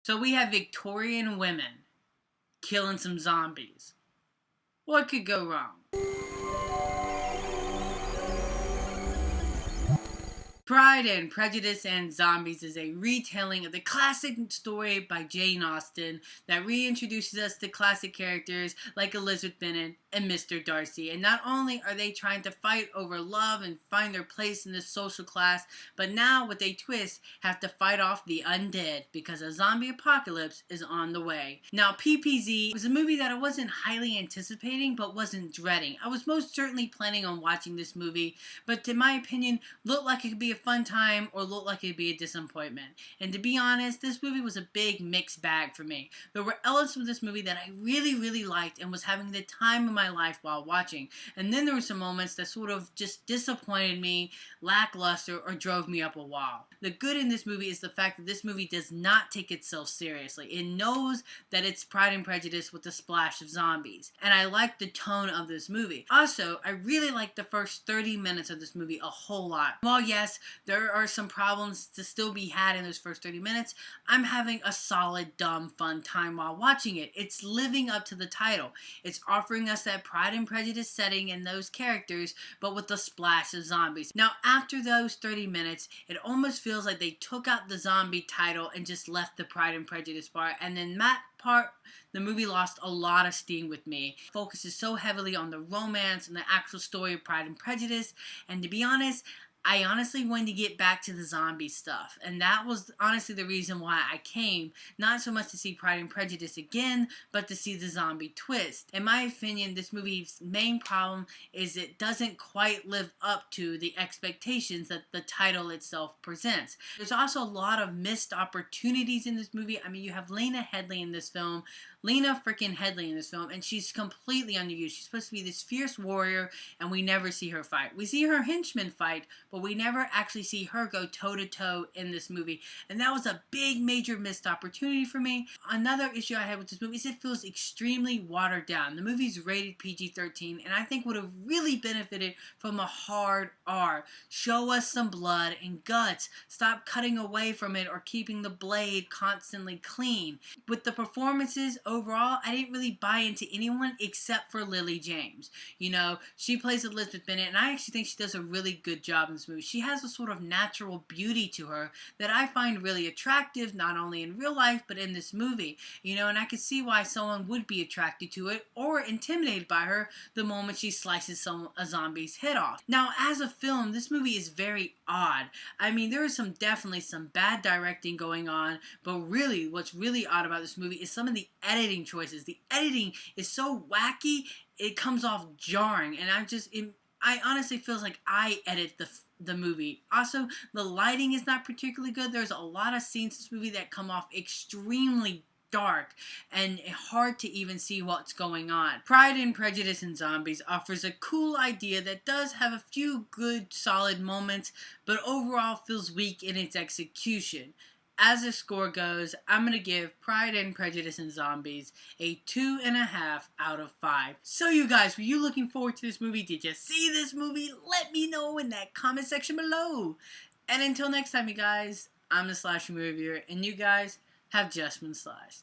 So we have Victorian women killing some zombies. What could go wrong? Pride and Prejudice and Zombies is a retelling of the classic story by Jane Austen that reintroduces us to classic characters like Elizabeth Bennet and Mr. Darcy. And not only are they trying to fight over love and find their place in this social class, but now with a twist have to fight off the undead because a zombie apocalypse is on the way. Now PPZ was a movie that I wasn't highly anticipating but wasn't dreading. I was most certainly planning on watching this movie, but in my opinion looked like it could be a fun time or looked like it'd be a disappointment. And to be honest, this movie was a big mixed bag for me. There were elements of this movie that I really liked and was having the time of my life while watching. And then there were some moments that sort of just disappointed me, lackluster, or drove me up a wall. The good in this movie is the fact that this movie does not take itself seriously. It knows that it's Pride and Prejudice with a splash of zombies. And I like the tone of this movie. Also, I really like the first 30 minutes of this movie a whole lot. While yes, there are some problems to still be had in those first 30 minutes, I'm having a solid, dumb, fun time while watching it. It's living up to the title. It's offering us that Pride and Prejudice setting and those characters, but with a splash of zombies. Now, after those 30 minutes, it almost feels like they took out the zombie title and just left the Pride and Prejudice part, and then that part, the movie lost a lot of steam with me. It focuses so heavily on the romance and the actual story of Pride and Prejudice, and to be honest, I honestly wanted to get back to the zombie stuff, and that was honestly the reason why I came, not so much to see Pride and Prejudice again, but to see the zombie twist. In my opinion, this movie's main problem is it doesn't quite live up to the expectations that the title itself presents. There's also a lot of missed opportunities in this movie. I mean, you have Lena Headey in this film, and she's completely underused. She's supposed to be this fierce warrior, and we never see her fight. We see her henchmen fight, but we never actually see her go toe-to-toe in this movie, and that was a big, major missed opportunity for me. Another issue I had with this movie is it feels extremely watered down. The movie's rated PG-13, and I think would have really benefited from a hard R. Show us some blood and guts. Stop cutting away from it or keeping the blade constantly clean. With the performances, overall, I didn't really buy into anyone except for Lily James. You know, she plays Elizabeth Bennet, and I actually think she does a really good job in this movie. She has a sort of natural beauty to her that I find really attractive, not only in real life, but in this movie. You know, and I could see why someone would be attracted to it or intimidated by her the moment she slices a zombie's head off. Now, as a film, this movie is very odd. I mean, there is definitely some bad directing going on, but really, what's really odd about this movie is some of the editing choices. The editing is so wacky, it comes off jarring, and I honestly feels like I edit the movie. Also, the lighting is not particularly good. There's a lot of scenes in this movie that come off extremely dark and hard to even see what's going on. Pride and Prejudice and Zombies offers a cool idea that does have a few good, solid moments, but overall feels weak in its execution. As the score goes, I'm going to give Pride and Prejudice and Zombies a 2.5 out of 5. So you guys, were you looking forward to this movie? Did you see this movie? Let me know in that comment section below. And until next time, you guys, I'm the Slasher Movie Reviewer, and you guys have just been slashed.